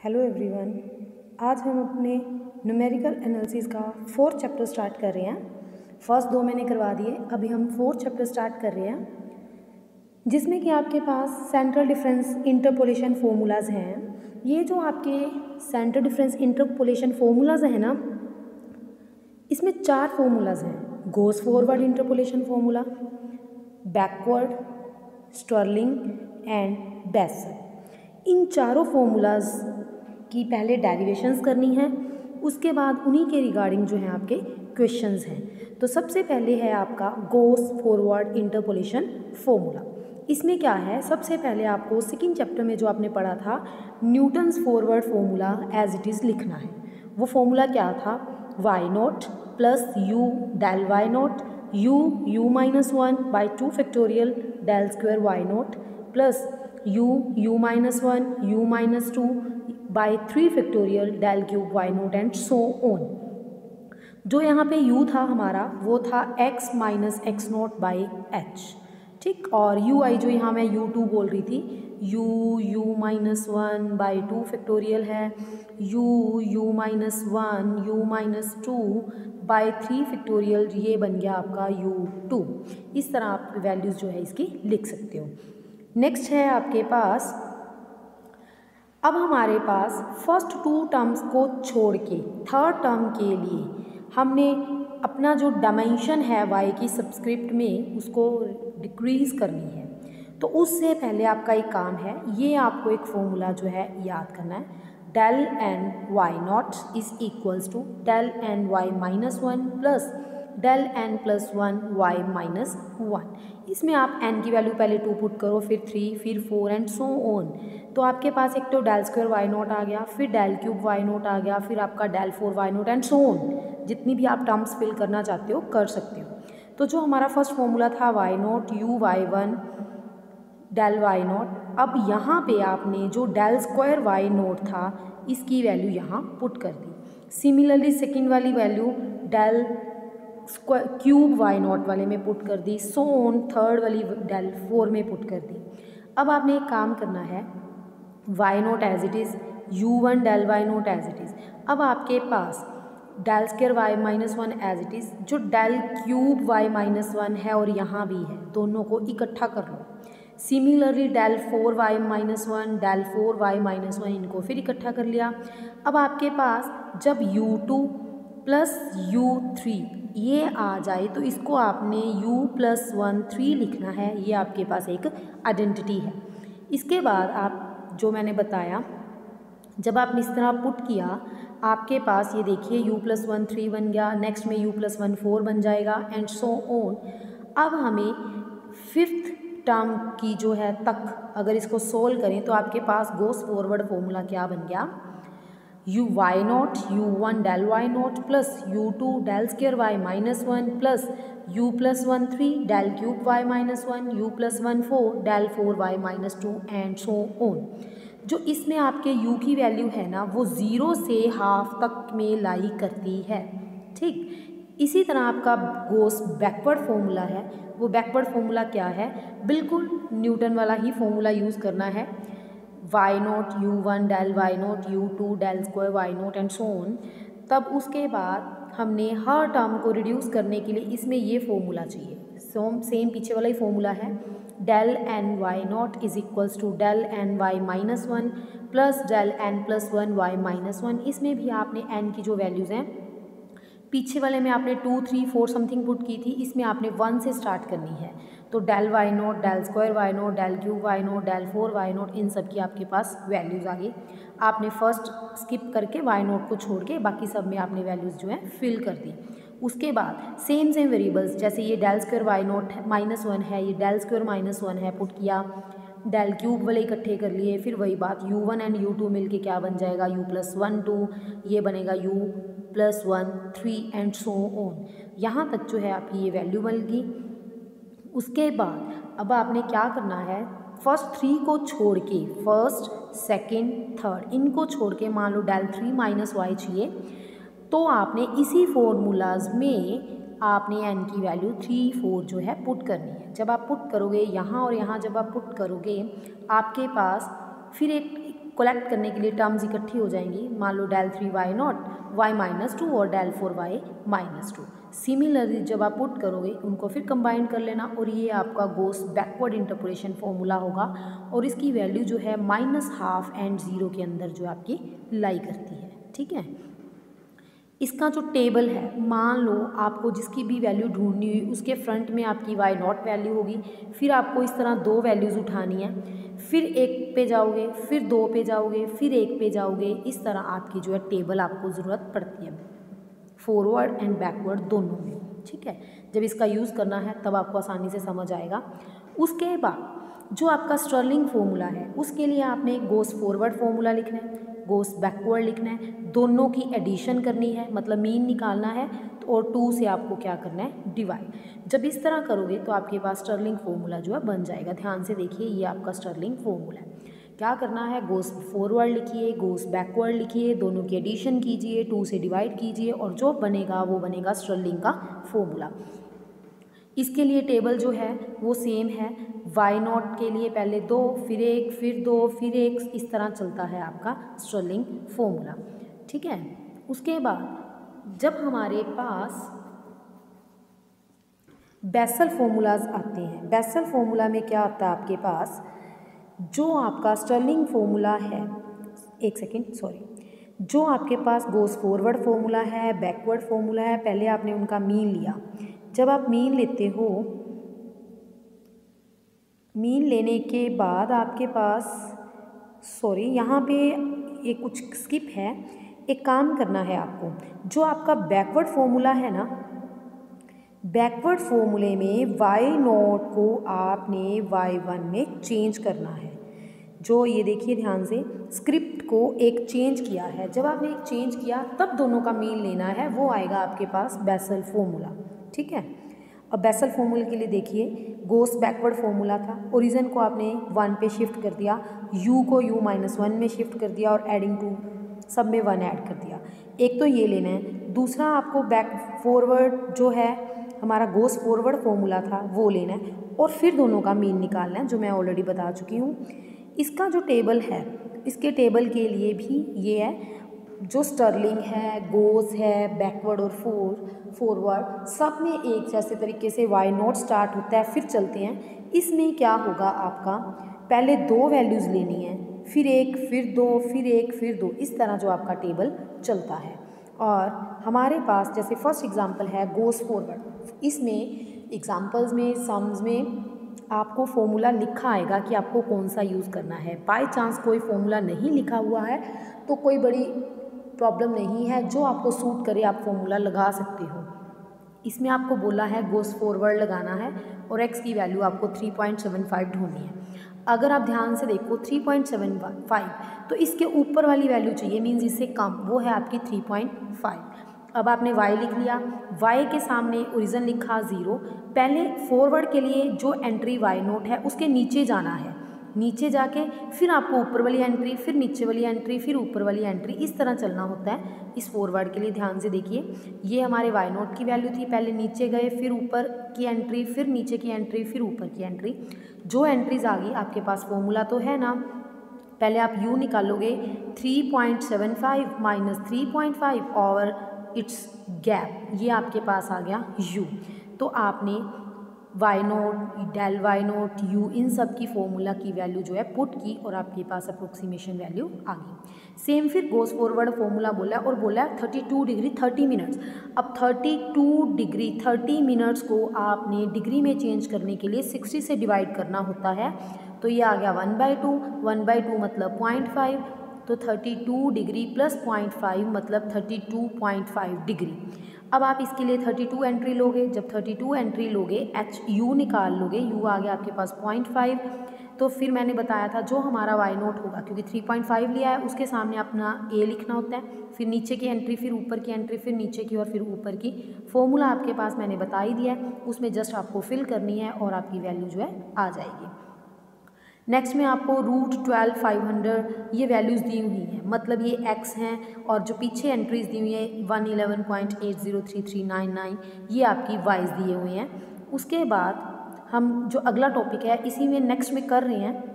Hello everyone, आज हम अपने न्यूमेरिकल एनालिसिस का 4th चैप्टर स्टार्ट कर रहे हैं। फर्स्ट 2 मैंने करवा दिए, अभी हम 4th चैप्टर स्टार्ट कर रहे हैं, जिसमें कि आपके पास सेंट्रल डिफरेंस इंटरपोलेशन फॉर्मूलाज हैं। ये जो आपके सेंट्रल डिफरेंस इंटरपोलेशन फॉर्मूलाज हैं ना, इसमें 4 फॉर्मूलाज हैं। Gauss forward interpolation formula, backward, Stirling and Bessel. इन चारों फॉर्मूलाज की पहले डेरिवेशंस करनी है, उसके बाद उन्हीं के रिगार्डिंग जो है आपके क्वेश्चंस हैं। तो सबसे पहले है आपका गोस फॉरवर्ड इंटरपोलेशन फॉर्मूला। इसमें क्या है, सबसे पहले आपको सेकंड चैप्टर में जो आपने पढ़ा था Newton's forward formula as it is लिखना है। वो फॉर्मूला क्या था, Y naught plus U del Y naught U minus 1 by 2 factorial del square Y naught plus U minus 1 U minus 2 by 3 factorial del cube Y naught and so on. जो यहाँ पे u था हमारा वो था x minus X naught by H, ठीक। और you आई जो यहाँ मैं u2 बोल रही थी, यू माइनस 1 बाई 2 फैक्टोरियल है, you minus 1 U minus 2 by 3 factorial, ये बन गया आपका u2। इस तरह आप वैल्यूज़ जो है इसकी लिख सकते हो। नेक्स्ट है आपके पास, अब हमारे पास फर्स्ट 2 टर्म्स को छोड़ के थर्ड टर्म के लिए हमने अपना जो डायमेंशन है y की सबस्क्रिप्ट में उसको डिक्रीज़ करनी है। तो उससे पहले आपका एक काम है, ये आपको एक फॉर्मूला जो है याद करना है, del N Y naught is equals to del N Y minus 1 plus del N plus 1 Y minus 1। इसमें आप n की वैल्यू पहले 2 पुट करो, फिर 3, फिर 4 एंड सो ऑन। तो आपके पास एक तो डेल स्क्वायर वाई नॉट आ गया, फिर डेल क्यूब वाई नॉट आ गया, फिर आपका del 4 Y naught and so on. जितनी भी आप टर्म्स फिल करना चाहते हो कर सकते हो। तो जो हमारा फर्स्ट फॉर्मूला था Y naught U Y 1 del Y naught, अब यहाँ पे आपने जो डेल स्क्वायर वाई नॉट था इसकी वैल्यू यहाँ पुट कर दी। सिमिलरली सेकेंड वाली value del square cube Y naught वाले में पुट कर दी, सो ऑन थर्ड वाली डेल 4 में पुट कर दी। अब आपने एक काम करना है, Y naught as it is, u1 del Y naught as it is. अब आपके पास del square Y minus 1 as it is, जो डेल क्यूब वाई माइनस 1 है और यहाँ भी है, दोनों को इकट्ठा कर लो। Similarly del 4 Y minus 1 del 4 Y minus 1, इनको फिर इकट्ठा कर लिया। अब आपके पास जब u2 प्लस u3 ये आ जाए तो इसको आपने u प्लस 1 3 लिखना है, ये आपके पास एक आइडेंटिटी है। इसके बाद आप जो मैंने बताया, जब आपने इस तरह पुट किया आपके पास ये देखिए u प्लस 1 3 बन गया, नेक्स्ट में u प्लस 1 4 बन जाएगा एंड सो ऑन। अब हमें फिफ्थ टर्म की जो है तक अगर इसको सोल्व करें तो आपके पास गोस फॉरवर्ड फॉर्मूला क्या बन गया, U Y naught u1 del Y naught plus u2 del square Y minus 1 plus u plus 1 3 del cube Y minus 1 u plus 1 4 del 4 Y minus 2 and so on. जो इसमें आपके u की value है ना वो 0 से हाफ तक में लाई करती है, ठीक। इसी तरह आपका गोस बैकवर्ड फॉर्मूला है, वो बैकवर्ड फॉर्मूला क्या है, बिल्कुल न्यूटन वाला ही फॉर्मूला यूज़ करना है, Y naught u1 del Y naught u2 del square Y naught and so on. तब उसके बाद हमने हर टर्म को रिड्यूस करने के लिए इसमें ये फॉर्मूला चाहिए, सेम पीछे वाला ही फॉर्मूला है, del N Y naught is equals to del N Y minus 1 plus del N plus 1 Y minus 1। इसमें भी आपने एन की जो वैल्यूज़ हैं, पीछे वाले में आपने 2 3 4 समथिंग पुट की थी, इसमें आपने 1 से स्टार्ट करनी है। तो del Y naught del square Y naught del cube Y naught del 4 Y naught, इन सब की आपके पास वैल्यूज़ आ गई। आपने फर्स्ट स्किप करके वाई नॉट को छोड़ के बाकी सब में आपने वैल्यूज़ जो है फिल कर दी। उसके बाद सेम वेरिएबल्स, जैसे ये del square Y naught minus 1 है, ये डेल स्क्वायर माइनस 1 है, पुट किया, डेल क्यूब वाले इकट्ठे कर लिए, फिर वही बात u1 एंड u2 मिलके क्या बन जाएगा, u प्लस 1 2, ये बनेगा u plus 1 3 and so on. यहाँ तक जो है आपकी ये वैल्यू बन गई। उसके बाद अब आपने क्या करना है, फर्स्ट 3 को छोड़ के, फर्स्ट सेकेंड थर्ड इनको छोड़ के, मान लो डेल 3 माइनस वाई चाहिए, तो आपने इसी फॉर्मूलाज में आपने n की वैल्यू 3 4 जो है पुट करनी है। जब आप पुट करोगे यहाँ और यहाँ, जब आप पुट करोगे आपके पास फिर एक कलेक्ट करने के लिए टर्म्स इकट्ठी हो जाएंगी। मान लो del 3 y not y minus 2 और del 4 y माइनस 2। सिमिलरली जब आप पुट करोगे उनको फिर कंबाइन कर लेना और ये आपका गोस बैकवर्ड इंटरपोलेशन फॉर्मूला होगा और इसकी वैल्यू जो है -12 एंड 0 के अंदर जो आपकी लाई करती है। ठीक है, इसका जो टेबल है, मान लो आपको जिसकी भी वैल्यू ढूंढनी हुई उसके फ्रंट में आपकी y नॉट वैल्यू होगी, फिर आपको इस तरह 2 वैल्यूज़ उठानी है, फिर 1 पे जाओगे, फिर 2 पे जाओगे, फिर 1 पे जाओगे। इस तरह आपकी जो है टेबल आपको ज़रूरत पड़ती है फॉरवर्ड एंड बैकवर्ड दोनों में। ठीक है, जब इसका यूज़ करना है तब आपको आसानी से समझ आएगा। उसके बाद जो आपका स्टर्लिंग फॉर्मूला है उसके लिए आपने गोस फॉरवर्ड फॉर्मूला लिखना है, गोस बैकवर्ड लिखना है, दोनों की एडिशन करनी है, मतलब मीन निकालना है और 2 से आपको क्या करना है, डिवाइड। जब इस तरह करोगे तो आपके पास स्टर्लिंग फॉर्मूला जो है बन जाएगा। ध्यान से देखिए, ये आपका स्टर्लिंग फॉर्मूला है। क्या करना है, गोस फॉरवर्ड लिखिए, गोस बैकवर्ड लिखिए, दोनों की एडिशन कीजिए, 2 से डिवाइड कीजिए और जो बनेगा वो बनेगा स्टर्लिंग का फॉर्मूला। इसके लिए टेबल जो है वो सेम है, y नॉट के लिए पहले 2 फिर 1 फिर 2 फिर 1, इस तरह चलता है आपका स्टर्लिंग फॉर्मूला। ठीक है, उसके बाद जब हमारे पास बेसल फॉर्मूलाज आते हैं, बेसल फॉर्मूला में क्या आता है आपके पास, जो आपका स्टर्लिंग फॉर्मूला है, एक सेकेंड सॉरी, जो आपके पास गोस फॉरवर्ड फॉर्मूला है, बैकवर्ड फॉर्मूला है, पहले आपने उनका मीन लिया। जब आप मीन लेते हो, मीन लेने के बाद आपके पास, सॉरी यहाँ पे एक कुछ स्किप है, एक काम करना है आपको, जो आपका बैकवर्ड फॉर्मूला है ना, बैकवर्ड फॉर्मूले में y नॉट को आपने y1 में चेंज करना है। जो ये देखिए ध्यान से, स्क्रिप्ट को एक चेंज किया है, जब आपने एक चेंज किया तब दोनों का मीन लेना है, वो आएगा आपके पास बेसल फॉर्मूला। ठीक है, अब बेसल फॉर्मूले के लिए देखिए, गोस बैकवर्ड फॉर्मूला था, ओरिजिन को आपने 1 पे शिफ्ट कर दिया, u को u-1 में शिफ्ट कर दिया और एडिंग टू सब में 1 ऐड कर दिया। एक तो ये लेना है, दूसरा आपको बैक फॉरवर्ड जो है हमारा गोस फॉरवर्ड फॉर्मूला था वो लेना है और फिर दोनों का मीन निकालना है, जो मैं ऑलरेडी बता चुकी हूँ। इसका जो टेबल है, इसके टेबल के लिए भी ये है, जो स्टर्लिंग है, गोस है, बैकवर्ड और फॉरवर्ड सब में एक जैसे तरीके से y नॉट स्टार्ट होता है, फिर चलते हैं। इसमें क्या होगा, आपका पहले 2 वैल्यूज़ लेनी है, फिर 1 फिर 2 फिर 1 फिर 2, इस तरह जो आपका टेबल चलता है। और हमारे पास जैसे फर्स्ट एग्जांपल है गोस फॉरवर्ड, इसमें एग्जांपल्स में सम्स में आपको फॉर्मूला लिखा आएगा कि आपको कौन सा यूज़ करना है। बाय चांस कोई फॉर्मूला नहीं लिखा हुआ है तो कोई बड़ी प्रॉब्लम नहीं है, जो आपको सूट करे आप फॉर्मूला लगा सकते हो। इसमें आपको बोला है गोस फॉरवर्ड लगाना है और x की वैल्यू आपको 3.75 ढूंढनी है। अगर आप ध्यान से देखो 3.75, तो इसके ऊपर वाली वैल्यू चाहिए, मीन्स इससे कम, वो है आपकी 3.5। अब आपने y लिख लिया, y के सामने ओरिजिन लिखा 0। पहले फॉरवर्ड के लिए जो एंट्री y नोट है उसके नीचे जाना है, नीचे जाके फिर आपको ऊपर वाली एंट्री, फिर नीचे वाली एंट्री, फिर ऊपर वाली एंट्री, इस तरह चलना होता है इस फॉरवर्ड के लिए। ध्यान से देखिए, ये हमारे y नोट की वैल्यू थी, पहले नीचे गए, फिर ऊपर की एंट्री, फिर नीचे की एंट्री, फिर ऊपर की एंट्री। जो एंट्रीज आ गई आपके पास फॉर्मूला तो है ना, पहले आप u निकालोगे 3.75 माइनस 3.5 और इट्स गैप, ये आपके पास आ गया u। तो आपने y naught, del y naught, u, इन सब की फॉर्मूला की वैल्यू जो है पुट की और आपके पास अप्रोक्सीमेशन वैल्यू आ गई। सेम फिर गोस फॉरवर्ड फॉर्मूला बोला और बोला 32 डिग्री 30 मिनट्स। अब 32 डिग्री 30 मिनट्स को आपने डिग्री में चेंज करने के लिए 60 से डिवाइड करना होता है, तो ये आ गया 1/2, 1/2 मतलब 0.5, तो 32 डिग्री प्लस 0.5 मतलब 32.5 डिग्री। अब आप इसके लिए 32 एंट्री लोगे, जब 32 एंट्री लोगे HU निकाल लोगे, U आ गया आपके पास 0.5। तो फिर मैंने बताया था जो हमारा y नोट होगा, क्योंकि 3.5 लिया है उसके सामने अपना a लिखना होता है, फिर नीचे की एंट्री, फिर ऊपर की एंट्री, फिर नीचे की और फिर ऊपर की। फॉर्मूला आपके पास मैंने बता ही दिया है, उसमें जस्ट आपको फिल करनी है और आपकी वैल्यू जो है आ जाएगी। नेक्स्ट में आपको √12 500 ये वैल्यूज़ दी हुई हैं, मतलब ये x हैं और जो पीछे एंट्रीज दी हुई है 111.803399 ये आपकी y's दिए हुए हैं। उसके बाद हम जो अगला टॉपिक है इसी में नेक्स्ट में कर रहे हैं,